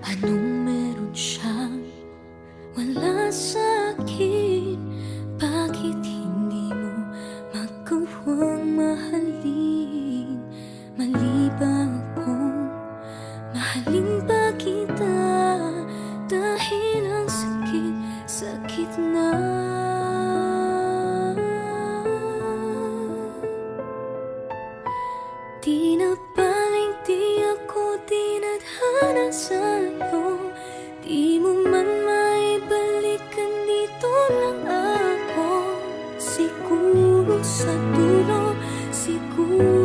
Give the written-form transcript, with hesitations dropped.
Anong meron siyang wala sa'kin? Bakit hindi mo magawang mahalin? Mali ba akong mahalin pa kita? Dahil ang sakit, sakit na. Di na baling di ako dinadhana sa'yo. Di mo man maibalikan, dito lang ako. Siguro sa dulo, siguro